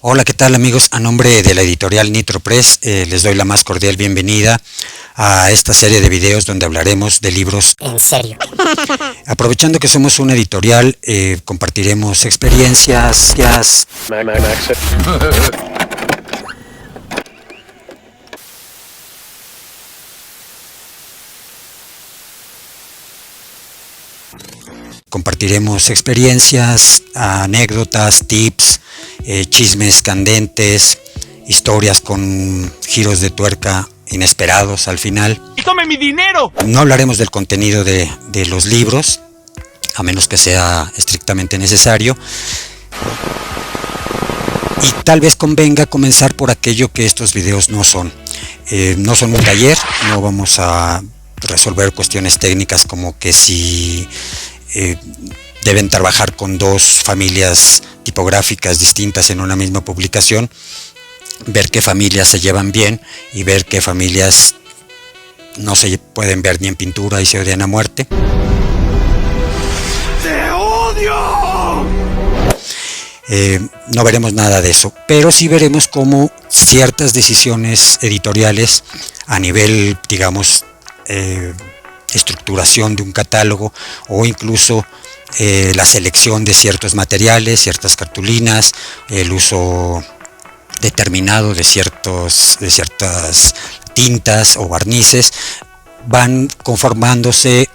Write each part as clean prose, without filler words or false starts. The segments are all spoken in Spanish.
Hola, ¿qué tal amigos? A nombre de la editorial Nitro Press les doy la más cordial bienvenida a esta serie de videos donde hablaremos de libros en serio. Aprovechando que somos una editorial, compartiremos experiencias. Compartiremos experiencias, anécdotas, tips, chismes candentes, historias con giros de tuerca inesperados al final. ¡Tome mi dinero! No hablaremos del contenido de los libros, a menos que sea estrictamente necesario. Y tal vez convenga comenzar por aquello que estos videos no son. No son un taller, no vamos a resolver cuestiones técnicas como que si deben trabajar con dos familias tipográficas distintas en una misma publicación, ver qué familias se llevan bien y ver qué familias no se pueden ver ni en pintura y se odian a muerte. ¡Te odio! No veremos nada de eso, pero sí veremos cómo ciertas decisiones editoriales a nivel, digamos, estructuración de un catálogo o incluso la selección de ciertos materiales, ciertas cartulinas, el uso determinado de ciertas tintas o barnices van conformándose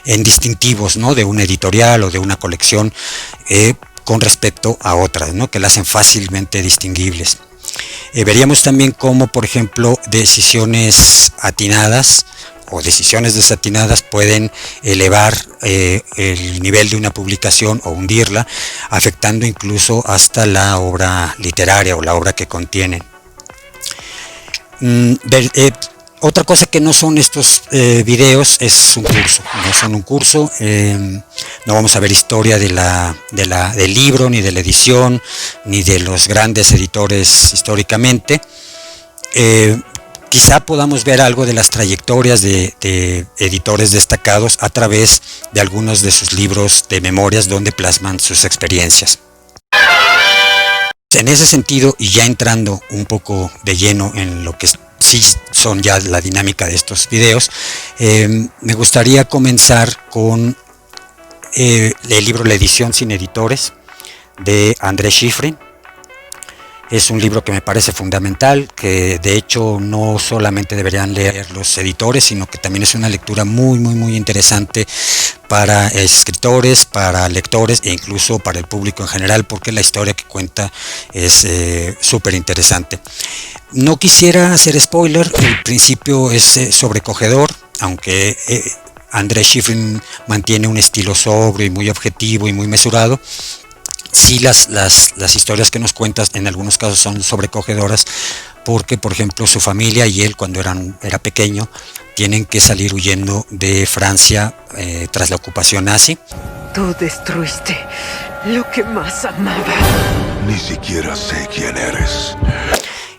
en distintivos, ¿no?, de una editorial o de una colección con respecto a otras, ¿no?, que las hacen fácilmente distinguibles. Veríamos también cómo, por ejemplo, decisiones atinadas o decisiones desatinadas pueden elevar el nivel de una publicación o hundirla, afectando incluso hasta la obra literaria o la obra que contienen. Otra cosa que no son estos videos es un curso, no son un curso, no vamos a ver historia del libro, ni de la edición, ni de los grandes editores históricamente. Quizá podamos ver algo de las trayectorias de editores destacados a través de algunos de sus libros de memorias donde plasman sus experiencias. En ese sentido, y ya entrando un poco de lleno en lo que sí son ya la dinámica de estos videos, me gustaría comenzar con el libro La edición sin editores de André Shiffrin. Es un libro que me parece fundamental, que de hecho no solamente deberían leer los editores, sino que también es una lectura muy interesante para escritores, para lectores e incluso para el público en general, porque la historia que cuenta es súper interesante. No quisiera hacer spoiler, el principio es sobrecogedor, aunque André Shiffrin mantiene un estilo sobrio y muy objetivo y muy mesurado. Sí, las historias que nos cuentas en algunos casos son sobrecogedoras porque, por ejemplo, su familia y él cuando era pequeño tienen que salir huyendo de Francia tras la ocupación nazi. Tú destruiste lo que más amaba. Ni siquiera sé quién eres.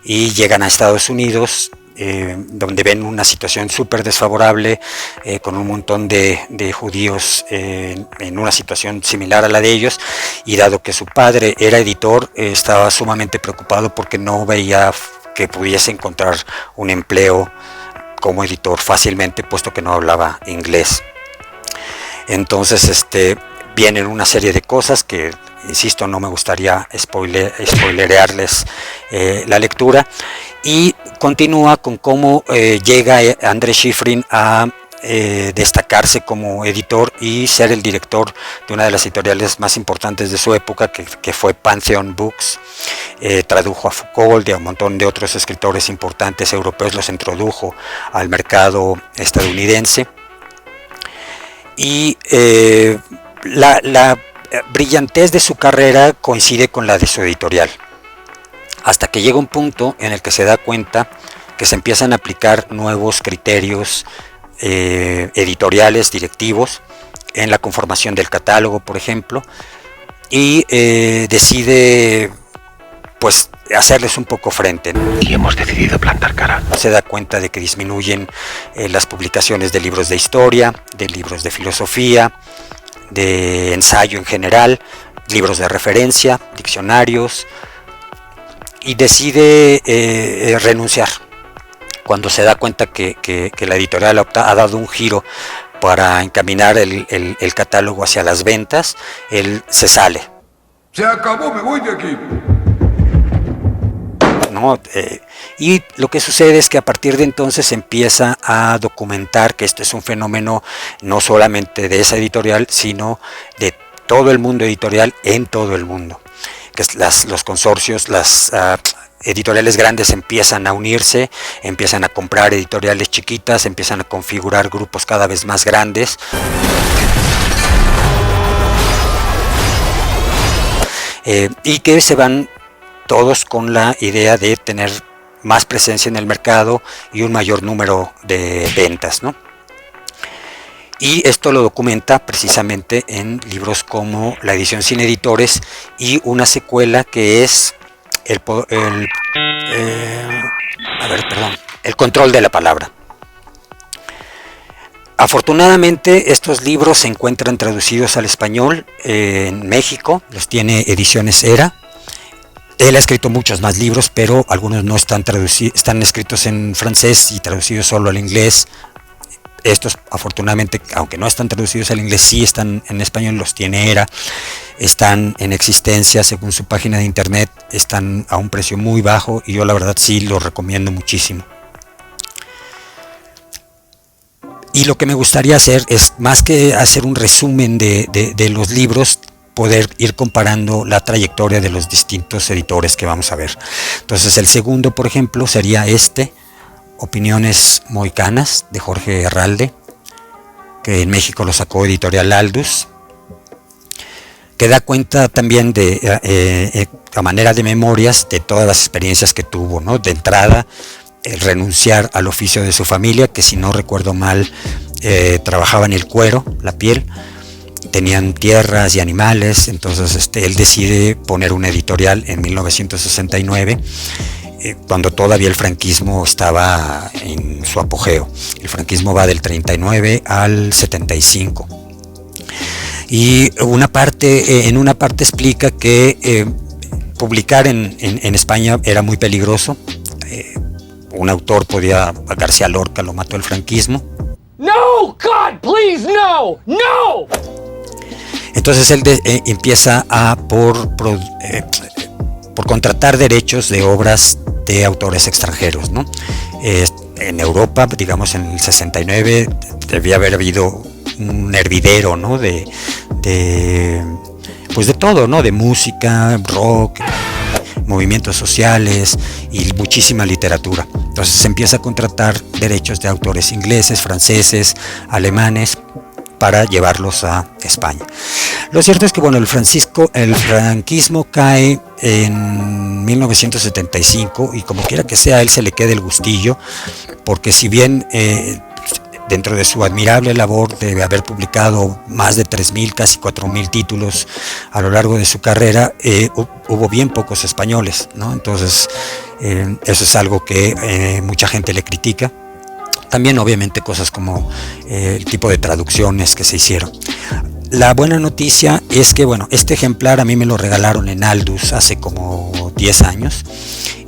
Y llegan a Estados Unidos, donde ven una situación súper desfavorable, con un montón de judíos en una situación similar a la de ellos, y dado que su padre era editor, estaba sumamente preocupado porque no veía que pudiese encontrar un empleo como editor fácilmente, puesto que no hablaba inglés. Entonces vienen una serie de cosas que, insisto, no me gustaría spoilerearles la lectura, y continúa con cómo llega André Shiffrin a destacarse como editor y ser el director de una de las editoriales más importantes de su época, que fue Pantheon Books. Tradujo a Foucault y a un montón de otros escritores importantes europeos, los introdujo al mercado estadounidense, y la brillantez de su carrera coincide con la de su editorial, hasta que llega un punto en el que se da cuenta que se empiezan a aplicar nuevos criterios editoriales, directivos, en la conformación del catálogo, por ejemplo, y decide pues hacerles un poco frente, ¿no? Y hemos decidido plantar cara. Se da cuenta de que disminuyen las publicaciones de libros de historia, de libros de filosofía, de ensayo en general, libros de referencia, diccionarios, y decide renunciar cuando se da cuenta que la editorial ha dado un giro para encaminar el catálogo hacia las ventas. Él se sale. Se acabó, me voy de aquí. ¿No? Y lo que sucede es que a partir de entonces empieza a documentar que este es un fenómeno no solamente de esa editorial, sino de todo el mundo editorial en todo el mundo. Que los consorcios, las editoriales grandes empiezan a unirse, empiezan a comprar editoriales chiquitas, empiezan a configurar grupos cada vez más grandes. Y que se van todos con la idea de tener más presencia en el mercado y un mayor número de ventas, ¿no? Y esto lo documenta precisamente en libros como La edición sin editores y una secuela que es El control de la palabra. Afortunadamente estos libros se encuentran traducidos al español en México, los tiene Ediciones Era. Él ha escrito muchos más libros, pero algunos no están traducidos, están escritos en francés y traducidos solo al inglés. Estos, afortunadamente, aunque no están traducidos al inglés, sí están en español, los tiene Era, están en existencia según su página de internet, están a un precio muy bajo y yo la verdad sí los recomiendo muchísimo. Y lo que me gustaría hacer es, más que hacer un resumen de los libros, poder ir comparando la trayectoria de los distintos editores que vamos a ver. Entonces el segundo, por ejemplo, sería Opiniones Mohicanas, de Jorge Herralde, que en México lo sacó Editorial Aldus, que da cuenta también a manera de memorias de todas las experiencias que tuvo, ¿no? De entrada, el renunciar al oficio de su familia, que si no recuerdo mal, trabajaba en el cuero, la piel, tenían tierras y animales, entonces él decide poner una editorial en 1969, cuando todavía el franquismo estaba en su apogeo. El franquismo va del 39 al 75. Y en una parte explica que publicar en España era muy peligroso. Un autor podía, García Lorca lo mató el franquismo. No, God, please, no, no. Entonces él empieza por contratar derechos de obras de autores extranjeros, ¿no? En Europa, digamos en el 69, debía haber habido un hervidero, ¿no? Pues de todo, ¿no? De música, rock, movimientos sociales y muchísima literatura. Entonces se empieza a contratar derechos de autores ingleses, franceses, alemanes, para llevarlos a España. Lo cierto es que bueno, el franquismo cae en 1975 y como quiera que sea, a él se le queda el gustillo, porque si bien dentro de su admirable labor de haber publicado más de 3.000, casi 4.000 títulos a lo largo de su carrera, hubo bien pocos españoles, ¿no? Entonces eso es algo que mucha gente le critica. También obviamente cosas como el tipo de traducciones que se hicieron. La buena noticia es que bueno, este ejemplar a mí me lo regalaron en Aldus hace como 10 años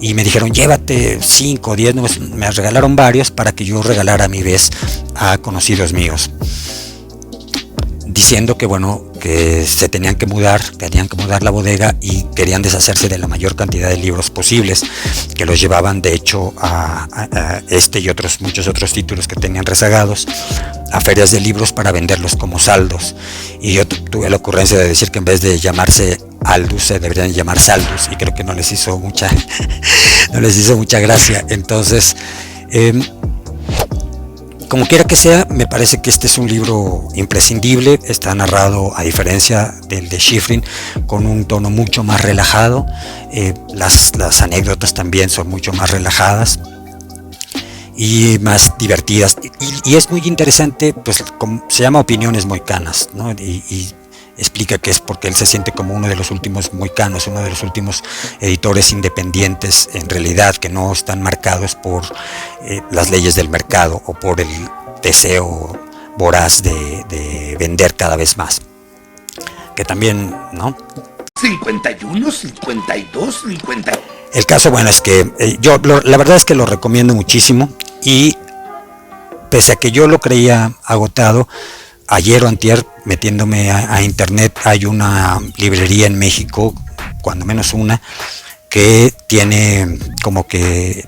y me dijeron llévate 5 o 10, me regalaron varios para que yo regalara a mi vez a conocidos míos, diciendo que bueno, que se tenían que mudar la bodega y querían deshacerse de la mayor cantidad de libros posibles, que los llevaban de hecho a este y muchos otros títulos que tenían rezagados a ferias de libros para venderlos como saldos. Y yo tuve la ocurrencia de decir que en vez de llamarse Aldus se deberían llamar Saldus, y creo que no les hizo mucha gracia. Entonces como quiera que sea, me parece que este es un libro imprescindible. Está narrado, a diferencia del de Schifrin, con un tono mucho más relajado. Las anécdotas también son mucho más relajadas y más divertidas. Y es muy interesante, pues se llama Opiniones Mohicanas, ¿no? Y explica que es porque él se siente como uno de los últimos mohicanos, uno de los últimos editores independientes, en realidad, que no están marcados por las leyes del mercado o por el deseo voraz de vender cada vez más, que también, ¿no?, 51, 52, 50. El caso, bueno, es que la verdad es que lo recomiendo muchísimo, y pese a que yo lo creía agotado, ayer o antier, metiéndome a internet, hay una librería en México, cuando menos una, que tiene como que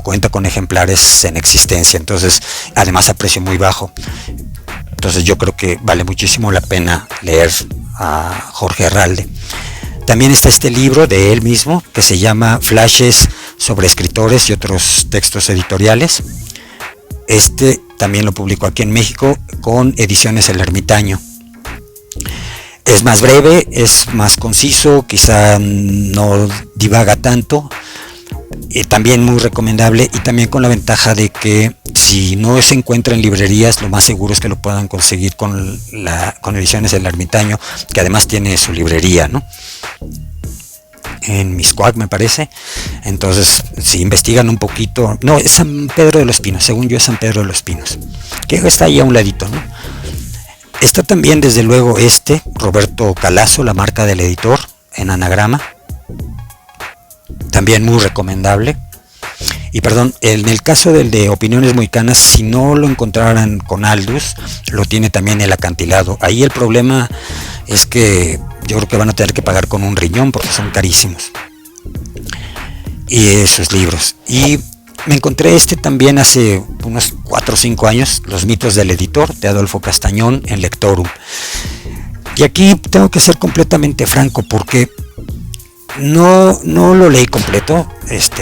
cuenta con ejemplares en existencia, entonces además a precio muy bajo. Entonces yo creo que vale muchísimo la pena leer a Jorge Herralde. También está este libro de él mismo que se llama Flashes sobre escritores y otros textos editoriales. Este también lo publicó aquí en México con Ediciones El Ermitaño. Es más breve, es más conciso, quizá no divaga tanto, también muy recomendable, y también con la ventaja de que si no se encuentra en librerías, lo más seguro es que lo puedan conseguir con Ediciones El Ermitaño, que además tiene su librería, ¿no?, en Miscuac, me parece. Entonces, si investigan un poquito, no, es San Pedro de los Pinos, según yo es San Pedro de los Pinos, que está ahí a un ladito, ¿no? Está también, desde luego, Roberto Calazo, La marca del editor, en Anagrama, también muy recomendable. Y perdón, en el caso del de Opiniones Mohicanas, si no lo encontraran con Aldus, lo tiene también El Acantilado. Ahí el problema es que yo creo que van a tener que pagar con un riñón porque son carísimos, y sus libros. Y me encontré también hace unos 4 o 5 años, Los mitos del editor, de Adolfo Castañón, en Lectorum. Y aquí tengo que ser completamente franco, porque no lo leí completo,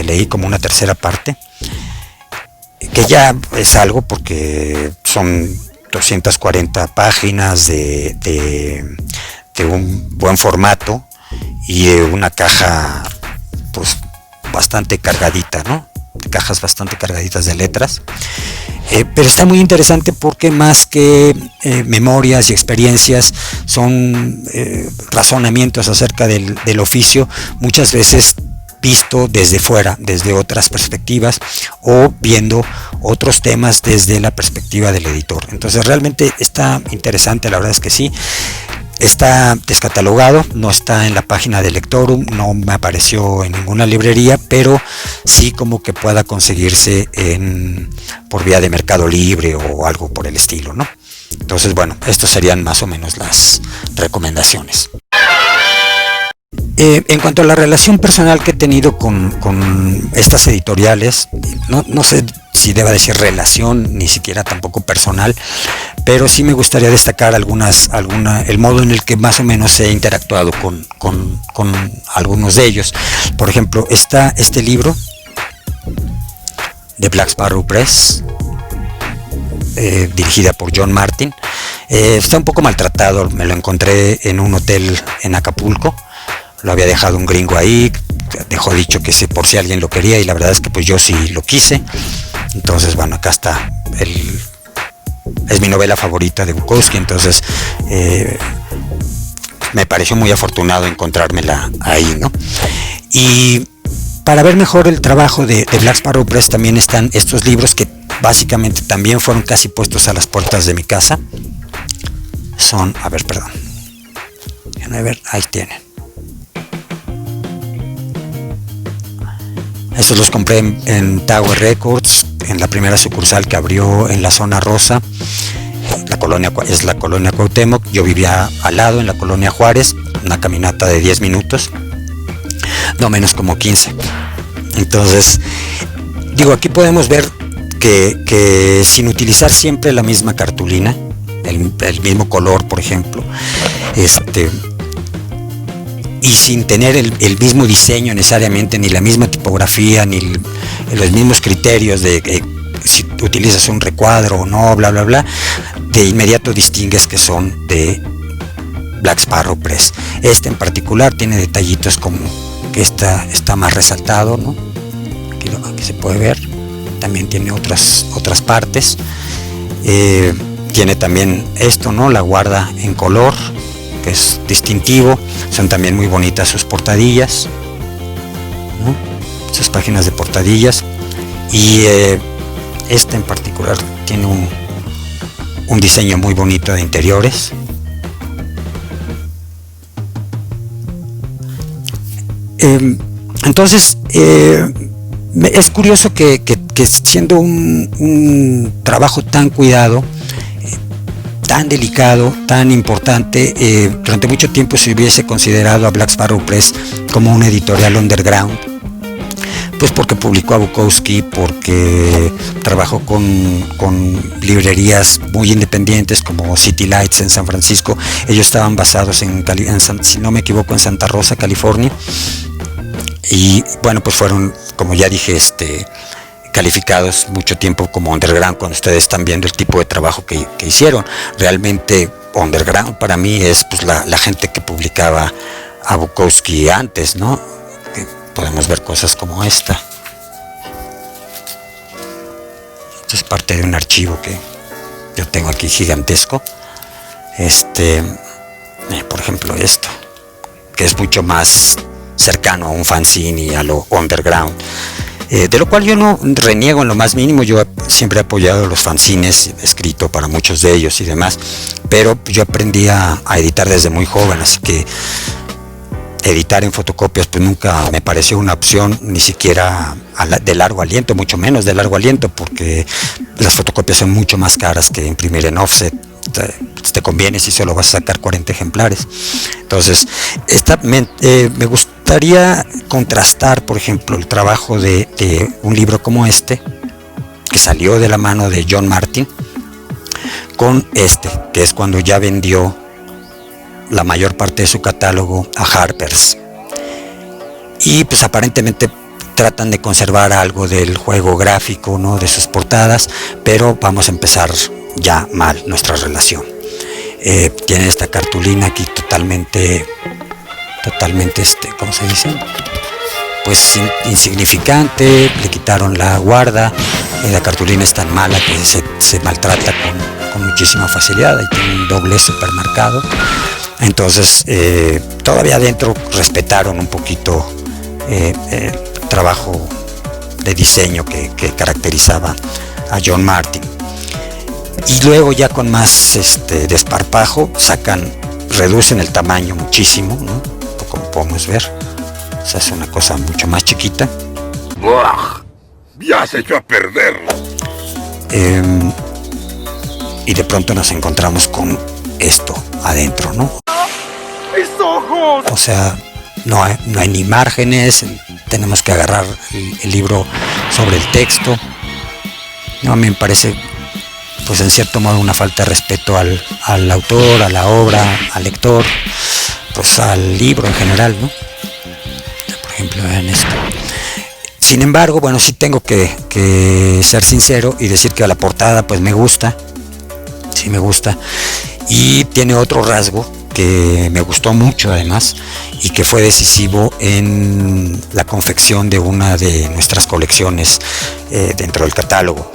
leí como una tercera parte, que ya es algo porque son 240 páginas de un buen formato y una caja pues bastante cargadita, ¿no? Cajas bastante cargaditas de letras, pero está muy interesante porque más que memorias y experiencias son razonamientos acerca del oficio, muchas veces visto desde fuera, desde otras perspectivas, o viendo otros temas desde la perspectiva del editor. Entonces realmente está interesante, la verdad es que sí. Está descatalogado, no está en la página de Lectorum, no me apareció en ninguna librería, pero sí como que pueda conseguirse por vía de Mercado Libre o algo por el estilo, ¿no? Entonces, bueno, estos serían más o menos las recomendaciones. En cuanto a la relación personal que he tenido con estas editoriales, no sé si deba decir relación, ni siquiera tampoco personal, pero sí me gustaría destacar el modo en el que más o menos he interactuado con algunos de ellos. Por ejemplo, está este libro de Black Sparrow Press, dirigida por John Martin. Está un poco maltratado, me lo encontré en un hotel en Acapulco. Lo había dejado un gringo ahí, dejó dicho que por si alguien lo quería, y la verdad es que pues yo sí lo quise. Entonces, bueno, acá está. Es mi novela favorita de Bukowski, entonces me pareció muy afortunado encontrármela ahí, ¿no? Y para ver mejor el trabajo de Black Sparrow Press también están estos libros que básicamente también fueron casi puestos a las puertas de mi casa. Son, a ver, ahí tienen. Estos los compré en Tower Records, en la primera sucursal que abrió en la zona rosa. Es la colonia Cuauhtémoc. Yo vivía al lado, en la colonia Juárez, una caminata de 10 minutos, no menos como 15. Entonces, aquí podemos ver que sin utilizar siempre la misma cartulina, el mismo color, por ejemplo, y sin tener el mismo diseño necesariamente, ni la misma tipografía, ni los mismos criterios de si utilizas un recuadro o no, bla bla bla, de inmediato distingues que son de Black Sparrow Press. En particular tiene detallitos como que está más resaltado, ¿no? Aquí se puede ver. También tiene otras partes. Tiene también esto, ¿no? La guarda en color, que es distintivo. Son también muy bonitas sus portadillas, ¿no? Sus páginas de portadillas. Y en particular tiene un diseño muy bonito de interiores. Entonces, es curioso que siendo un trabajo tan cuidado, tan delicado, tan importante, durante mucho tiempo se hubiese considerado a Black Sparrow Press como una editorial underground, pues porque publicó a Bukowski, porque trabajó con librerías muy independientes como City Lights en San Francisco. Ellos estaban basados si no me equivoco, en Santa Rosa, California, y bueno, pues fueron, como ya dije, calificados mucho tiempo como underground. Cuando ustedes están viendo el tipo de trabajo que hicieron, realmente underground para mí es pues la gente que publicaba a Bukowski antes, ¿no? Que podemos ver cosas como esta. Esto es parte de un archivo que yo tengo aquí gigantesco. Por ejemplo, esto, que es mucho más cercano a un fanzine y a lo underground. De lo cual yo no reniego en lo más mínimo. Yo siempre he apoyado los fanzines, he escrito para muchos de ellos y demás, pero yo aprendí a editar desde muy joven, así que editar en fotocopias pues nunca me pareció una opción, ni siquiera de largo aliento, mucho menos de largo aliento, porque las fotocopias son mucho más caras que imprimir en offset. Te conviene si solo vas a sacar 40 ejemplares. Entonces, me gustaría contrastar, por ejemplo, el trabajo de un libro como este, que salió de la mano de John Martin, con que es cuando ya vendió la mayor parte de su catálogo a Harper's. Y pues aparentemente tratan de conservar algo del juego gráfico, ¿no?, de sus portadas, pero vamos a empezar ya mal nuestra relación. Tiene esta cartulina aquí totalmente, ¿cómo se dice? Pues insignificante, le quitaron la guarda, la cartulina es tan mala que se maltrata con muchísima facilidad, y tiene un doblez supermercado. Entonces, todavía adentro respetaron un poquito el trabajo de diseño que caracterizaba a John Martin. Y luego ya con más desparpajo reducen el tamaño muchísimo, ¿no? Como podemos ver, o sea, es una cosa mucho más chiquita. ¡Buah! ¡Ya se echó a perder! Y de pronto nos encontramos con esto adentro, ¿no? ¡Mis ojos! O sea, no hay ni márgenes, tenemos que agarrar el libro sobre el texto. No, me parece, pues en cierto modo, una falta de respeto al autor, a la obra, al lector, pues al libro en general, ¿no? Por ejemplo, vean esto. Sin embargo, bueno, sí tengo que ser sincero y decir que a la portada pues me gusta, sí me gusta, y tiene otro rasgo que me gustó mucho además y que fue decisivo en la confección de una de nuestras colecciones dentro del catálogo.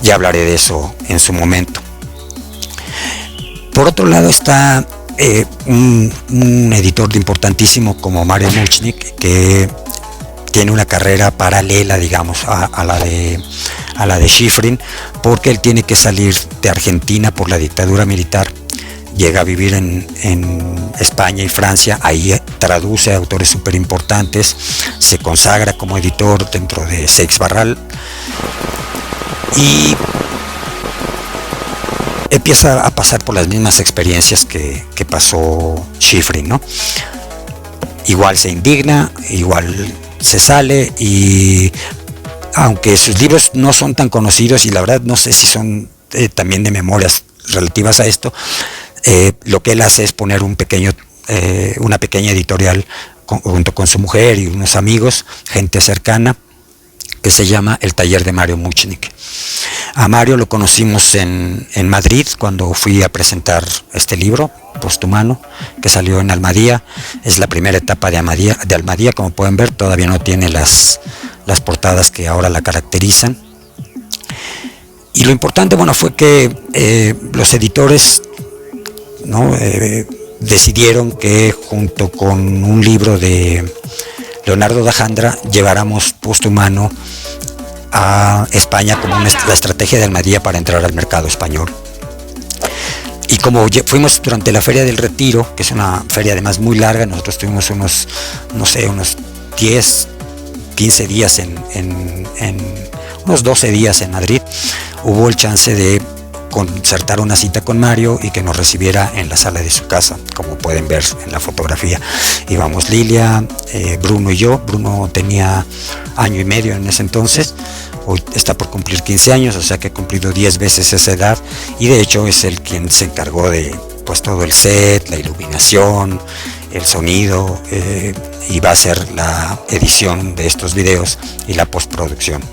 Ya hablaré de eso en su momento. Por otro lado está un editor importantísimo como Mario Mulchnik, que tiene una carrera paralela, digamos, a la de Schifrin, porque él tiene que salir de Argentina por la dictadura militar, llega a vivir en España y Francia, ahí traduce a autores súper importantes, se consagra como editor dentro de Seix Barral y empieza a pasar por las mismas experiencias que pasó Schifrin, ¿no? Igual se indigna, igual se sale, y aunque sus libros no son tan conocidos, y la verdad no sé si son también de memorias relativas a esto, lo que él hace es poner una pequeña editorial junto con su mujer y unos amigos, gente cercana, que se llama El Taller de Mario Mulchnik. A Mario lo conocimos en Madrid cuando fui a presentar este libro posthumano que salió en Almadía. Es la primera etapa de Almadía, como pueden ver, todavía no tiene las portadas que ahora la caracterizan. Y lo importante, bueno, fue que los editores, ¿no?, decidieron que junto con un libro de Leonardo da Jandra lleváramos posthumano a España como la estrategia de Almadía para entrar al mercado español. Y como fuimos durante la Feria del Retiro, que es una feria además muy larga, nosotros tuvimos unos 10, 15 días unos 12 días en Madrid, hubo el chance de concertar una cita con Mario y que nos recibiera en la sala de su casa, como pueden ver en la fotografía. Íbamos Lilia, Bruno y yo. Bruno tenía año y medio en ese entonces, hoy está por cumplir 15 años, o sea que ha cumplido 10 veces esa edad, y de hecho es el quien se encargó de pues todo el set, la iluminación, el sonido, y va a hacer la edición de estos videos y la postproducción.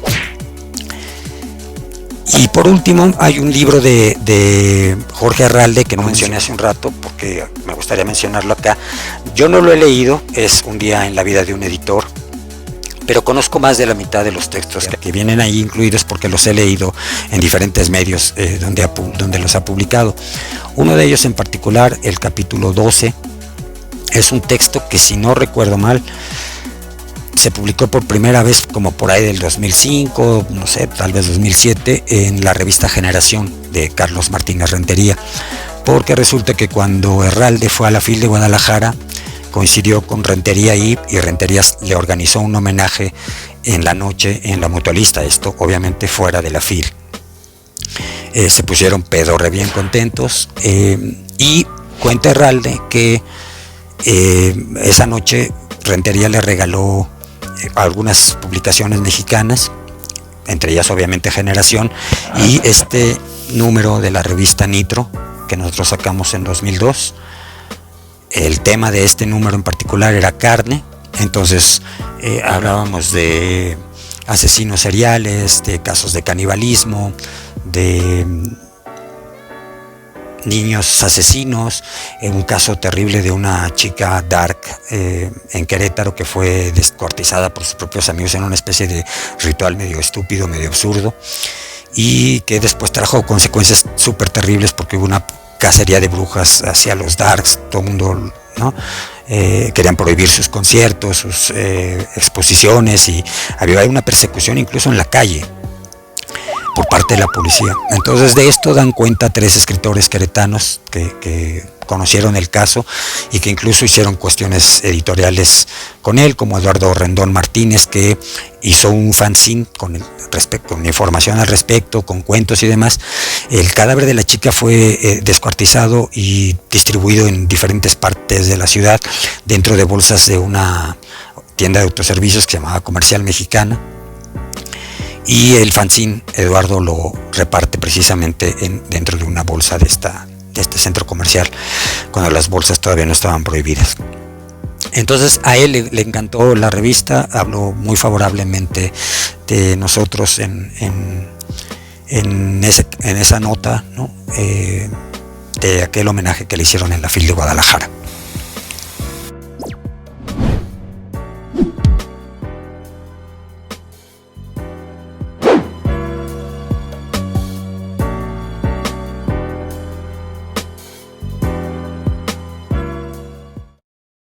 Y por último hay un libro de Jorge Arralde que no mencioné hace un rato porque me gustaría mencionarlo acá. Yo no lo he leído, es Un día en la vida de un editor, pero conozco más de la mitad de los textos que vienen ahí incluidos porque los he leído en diferentes medios donde los ha publicado. Uno de ellos en particular, el capítulo 12, es un texto que, si no recuerdo mal, se publicó por primera vez como por ahí del 2005, no sé, tal vez 2007, en la revista Generación de Carlos Martínez Rentería, porque resulta que cuando Arralde fue a la FIL de Guadalajara, coincidió con Rentería ahí, y Rentería le organizó un homenaje en la noche en La Mutualista, esto obviamente fuera de la FIL. Se pusieron pedorre bien contentos, y cuenta Arralde que esa noche Rentería le regaló algunas publicaciones mexicanas, entre ellas obviamente Generación, y este número de la revista Nitro que nosotros sacamos en 2002. El tema de este número en particular era carne, entonces hablábamos de asesinos seriales, de casos de canibalismo, de niños asesinos, un caso terrible de una chica dark en Querétaro que fue descuartizada por sus propios amigos en una especie de ritual medio estúpido, medio absurdo, y que después trajo consecuencias súper terribles porque hubo una cacería de brujas hacia los darks, todo el mundo, ¿no? Querían prohibir sus conciertos, sus exposiciones, y había una persecución incluso en la calle por parte de la policía. Entonces de esto dan cuenta 3 escritores queretanos que conocieron el caso y que incluso hicieron cuestiones editoriales con él, como Eduardo Rendón Martínez, que hizo un fanzine con información al respecto, con cuentos y demás. El cadáver de la chica fue descuartizado y distribuido en diferentes partes de la ciudad dentro de bolsas de una tienda de autoservicios que se llamaba Comercial Mexicana. Y el fanzine Eduardo lo reparte precisamente dentro de una bolsa de este centro comercial, cuando las bolsas todavía no estaban prohibidas. Entonces a él le encantó la revista, habló muy favorablemente de nosotros en esa nota, ¿no? De aquel homenaje que le hicieron en la FIL de Guadalajara.